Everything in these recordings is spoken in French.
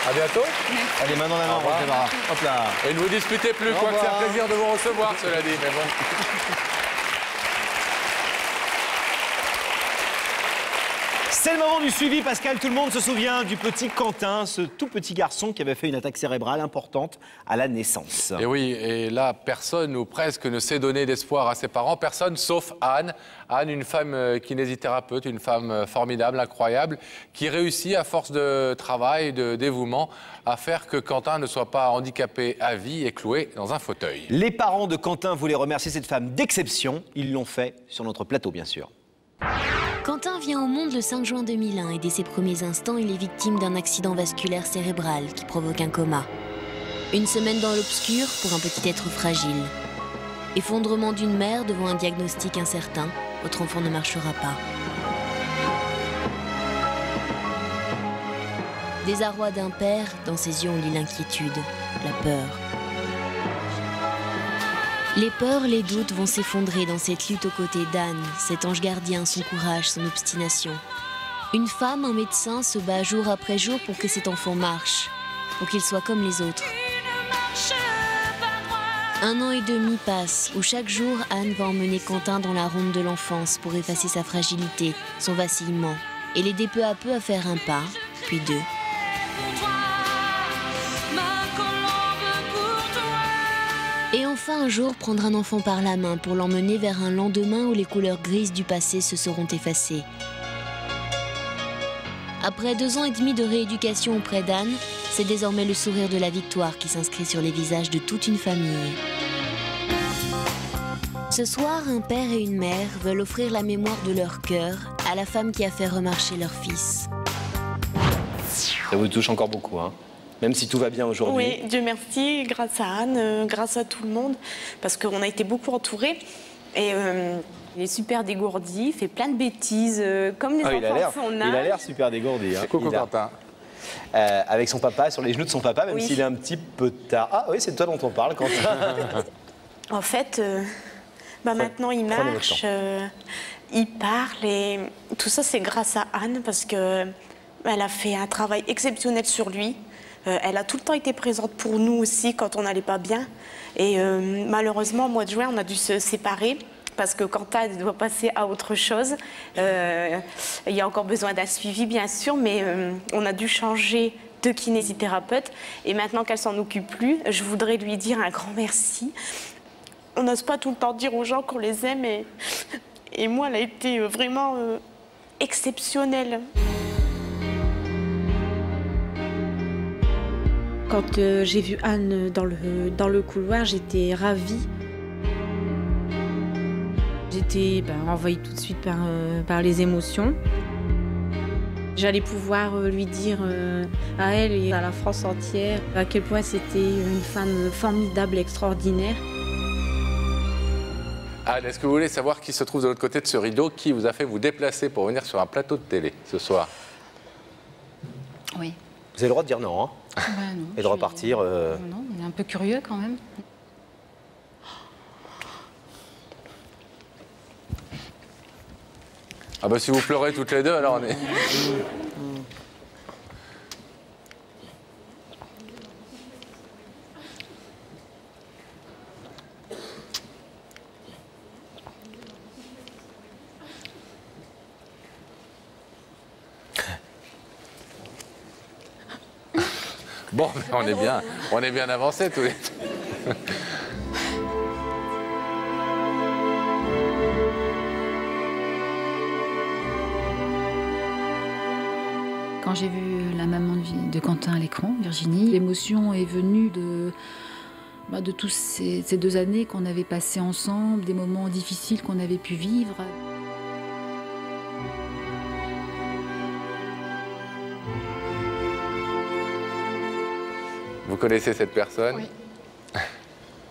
À bientôt. Allez, main dans la main, on démarre. Hop là. Et ne vous disputez plus, quoi que c'est un plaisir de vous recevoir, cela dit. Mais bon. C'est le moment du suivi, Pascal. Tout le monde se souvient du petit Quentin, ce tout petit garçon qui avait fait une attaque cérébrale importante à la naissance. Et oui, et là, personne ou presque ne sait donner d'espoir à ses parents. Personne sauf Anne. Anne, une femme kinésithérapeute, une femme formidable, incroyable, qui réussit à force de travail et de dévouement à faire que Quentin ne soit pas handicapé à vie et cloué dans un fauteuil. Les parents de Quentin voulaient remercier cette femme d'exception. Ils l'ont fait sur notre plateau, bien sûr. Quentin vient au monde le 5 juin 2001 et dès ses premiers instants, il est victime d'un accident vasculaire cérébral qui provoque un coma. Une semaine dans l'obscur pour un petit être fragile. Effondrement d'une mère devant un diagnostic incertain, votre enfant ne marchera pas. Désarroi d'un père, dans ses yeux on lit l'inquiétude, la peur. Les peurs, les doutes vont s'effondrer dans cette lutte aux côtés d'Anne, cet ange gardien, son courage, son obstination. Une femme, un médecin, se bat jour après jour pour que cet enfant marche, pour qu'il soit comme les autres. 1 an et demi passe, où chaque jour, Anne va emmener Quentin dans la ronde de l'enfance pour effacer sa fragilité, son vacillement, et l'aider peu à peu à faire un pas, puis 2. Et enfin, un jour, prendre un enfant par la main pour l'emmener vers un lendemain où les couleurs grises du passé se seront effacées. Après 2 ans et demi de rééducation auprès d'Anne, c'est désormais le sourire de la victoire qui s'inscrit sur les visages de toute une famille. Ce soir, un père et une mère veulent offrir la mémoire de leur cœur à la femme qui a fait remarcher leur fils. Ça vous touche encore beaucoup, hein? Même si tout va bien aujourd'hui. Oui, Dieu merci, grâce à Anne, grâce à tout le monde, parce qu'on a été beaucoup entourés. Et il est super dégourdi, il fait plein de bêtises, comme les enfants de son âge. Il a l'air super dégourdi. Hein. Coucou Quentin. Avec son papa, sur les genoux de son papa, même s'il est un petit peu tard. Ah oui, c'est de toi dont on parle, Quentin. En fait, maintenant il marche, il parle, et tout ça c'est grâce à Anne, parce qu'elle a fait un travail exceptionnel sur lui. Elle a tout le temps été présente pour nous aussi quand on n'allait pas bien. Et malheureusement, au mois de juin, on a dû se séparer parce que Quentin doit passer à autre chose. Il y a encore besoin d'un suivi, bien sûr, mais on a dû changer de kinésithérapeute. Et maintenant qu'elle s'en occupe plus, je voudrais lui dire un grand merci. On n'ose pas tout le temps dire aux gens qu'on les aime. Et moi, elle a été vraiment exceptionnelle. Quand j'ai vu Anne dans le couloir, j'étais ravie. J'étais envahie tout de suite par les émotions. J'allais pouvoir lui dire à elle et à la France entière à quel point c'était une femme formidable, extraordinaire. Anne, est-ce que vous voulez savoir qui se trouve de l'autre côté de ce rideau, qui vous a fait vous déplacer pour venir sur un plateau de télé ce soir? Oui. Vous avez le droit de dire non, hein? Non, et de repartir. Non, on est un peu curieux quand même. Ah bah si vous pleurez toutes les deux, alors on est... Bon, mais on est bien avancés tous les deux. Quand j'ai vu la maman de Quentin à l'écran, Virginie, l'émotion est venue de tous ces 2 années qu'on avait passées ensemble, des moments difficiles qu'on avait pu vivre. Vous connaissez cette personne? Oui.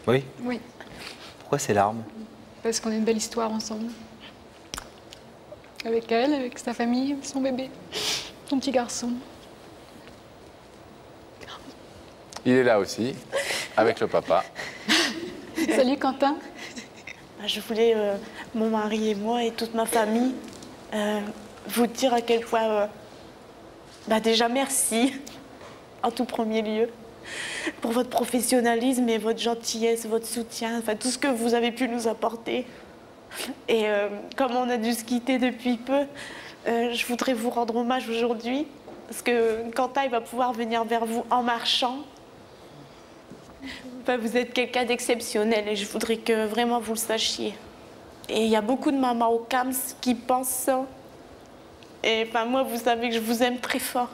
Oui? Oui, Pourquoi ces larmes? parce qu'on a une belle histoire ensemble. Avec elle, avec sa famille, son bébé, son petit garçon. Il est là aussi, avec le papa. Salut Quentin. Je voulais, mon mari et moi et toute ma famille, vous dire à quel point, déjà merci. en tout premier lieu, pour votre professionnalisme et votre gentillesse, votre soutien, enfin tout ce que vous avez pu nous apporter. Et comme on a dû se quitter depuis peu, je voudrais vous rendre hommage aujourd'hui, parce que Quentin il va pouvoir venir vers vous en marchant. Enfin, vous êtes quelqu'un d'exceptionnel et je voudrais que vraiment vous le sachiez. Et il y a beaucoup de mamans au CAMS qui pensent ça. Et enfin, moi, vous savez que je vous aime très fort.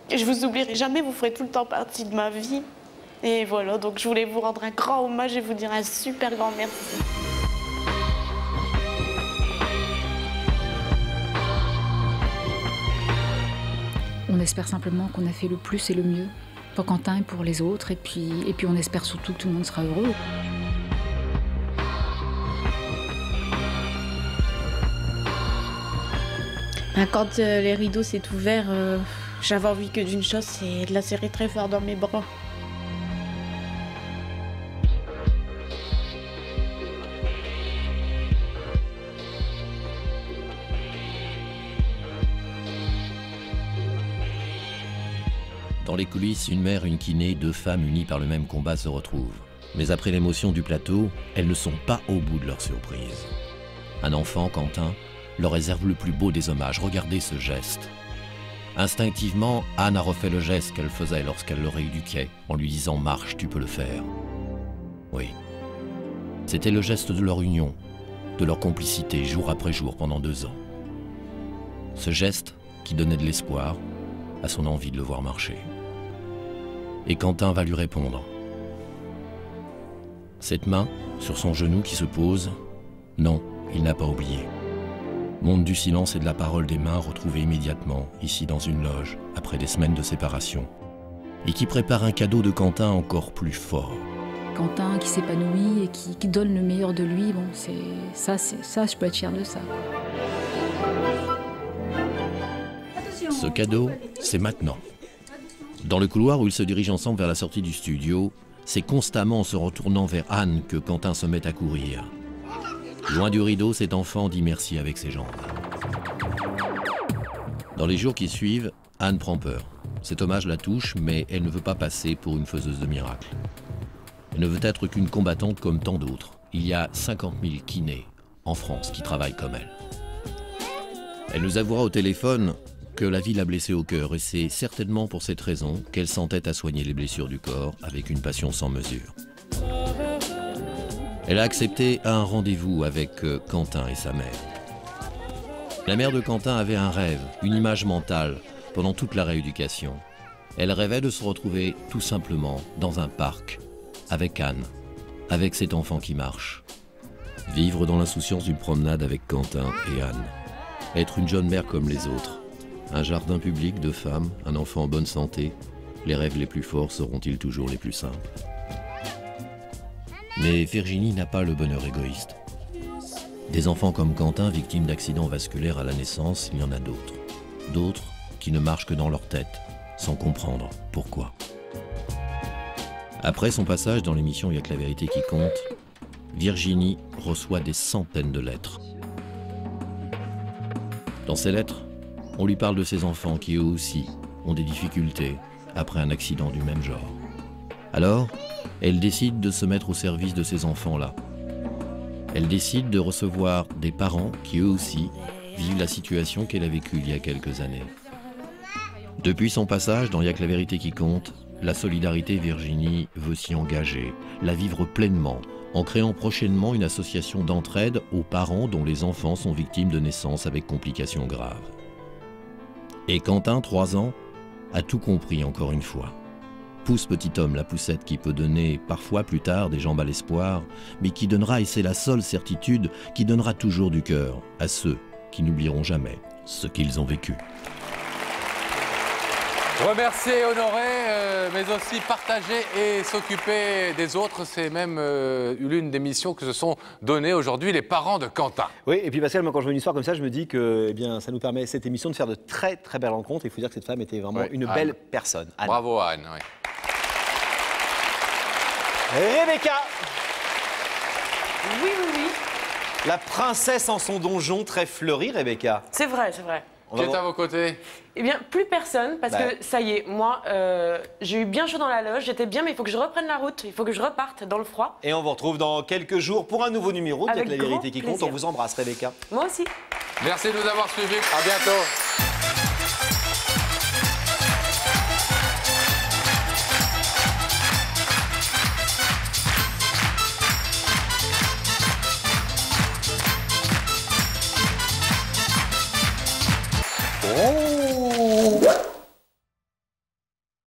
Et je vous oublierai jamais, vous ferez tout le temps partie de ma vie. Et voilà, donc je voulais vous rendre un grand hommage et vous dire un super grand merci. On espère simplement qu'on a fait le plus et le mieux pour Quentin et pour les autres. Et puis on espère surtout que tout le monde sera heureux. Quand les rideaux s'est ouvert, j'avais envie que d'une chose, c'est de la serrer très fort dans mes bras. Dans les coulisses, une mère, une kiné, deux femmes unies par le même combat se retrouvent. Mais après l'émotion du plateau, elles ne sont pas au bout de leur surprise. Un enfant, Quentin, leur réserve le plus beau des hommages. Regardez ce geste. Instinctivement, Anne a refait le geste qu'elle faisait lorsqu'elle le rééduquait, en lui disant « Marche, tu peux le faire ». Oui. C'était le geste de leur union, de leur complicité, jour après jour, pendant 2 ans. Ce geste qui donnait de l'espoir à son envie de le voir marcher. Et Quentin va lui répondre. Cette main, sur son genou qui se pose, non, il n'a pas oublié. Monde du silence et de la parole des mains retrouvés immédiatement, ici dans une loge, après des semaines de séparation. Et qui prépare un cadeau de Quentin encore plus fort. Quentin qui s'épanouit et qui donne le meilleur de lui, bon, c'est ça, je peux être fière de ça. Ce cadeau, c'est maintenant. Dans le couloir où ils se dirigent ensemble vers la sortie du studio, c'est constamment en se retournant vers Anne que Quentin se met à courir. Loin du rideau, cet enfant dit merci avec ses jambes. Dans les jours qui suivent, Anne prend peur. Cet hommage la touche, mais elle ne veut pas passer pour une faiseuse de miracles. Elle ne veut être qu'une combattante comme tant d'autres. Il y a 50 000 kinés en France qui travaillent comme elle. Elle nous avouera au téléphone que la vie l'a blessée au cœur et c'est certainement pour cette raison qu'elle s'entête à soigner les blessures du corps avec une passion sans mesure. Elle a accepté un rendez-vous avec Quentin et sa mère. La mère de Quentin avait un rêve, une image mentale pendant toute la rééducation. Elle rêvait de se retrouver tout simplement dans un parc avec Anne, avec cet enfant qui marche. Vivre dans l'insouciance d'une promenade avec Quentin et Anne. Être une jeune mère comme les autres. Un jardin public de femmes, un enfant en bonne santé. Les rêves les plus forts seront-ils toujours les plus simples? Mais Virginie n'a pas le bonheur égoïste. Des enfants comme Quentin, victimes d'accidents vasculaires à la naissance, il y en a d'autres. D'autres qui ne marchent que dans leur tête, sans comprendre pourquoi. Après son passage dans l'émission Il y a que la vérité qui compte, Virginie reçoit des centaines de lettres. Dans ces lettres, on lui parle de ses enfants qui eux aussi ont des difficultés après un accident du même genre. Alors, elle décide de se mettre au service de ces enfants-là. Elle décide de recevoir des parents qui eux aussi vivent la situation qu'elle a vécue il y a quelques années. Depuis son passage dans Il y a que la vérité qui compte, la solidarité Virginie veut s'y engager, la vivre pleinement, en créant prochainement une association d'entraide aux parents dont les enfants sont victimes de naissance avec complications graves. Et Quentin, 3 ans, a tout compris encore une fois. Pousse petit homme, la poussette qui peut donner parfois plus tard des jambes à l'espoir, mais qui donnera, et c'est la seule certitude, qui donnera toujours du cœur à ceux qui n'oublieront jamais ce qu'ils ont vécu. Remercier, honorer, mais aussi partager et s'occuper des autres. C'est même l'une des missions que se sont données aujourd'hui les parents de Quentin. Oui, et puis Pascal, moi quand je vois une histoire comme ça, je me dis que eh bien, ça nous permet, cette émission, de faire de très très belles rencontres. Il faut dire que cette femme était vraiment une belle personne. Anne. Bravo Anne. Oui. Rebecca. Oui, oui, oui. La princesse en son donjon, très fleurie, Rebecca. C'est vrai, c'est vrai. Qui est à vos côtés? Eh bien, plus personne, parce que ça y est, moi, j'ai eu bien chaud dans la loge, j'étais bien, mais il faut que je reprenne la route, il faut que je reparte dans le froid. Et on vous retrouve dans quelques jours pour un nouveau numéro de Avec La vérité qui compte. plaisir. On vous embrasse, Rebecca. Moi aussi. Merci de nous avoir suivis. À bientôt. Oh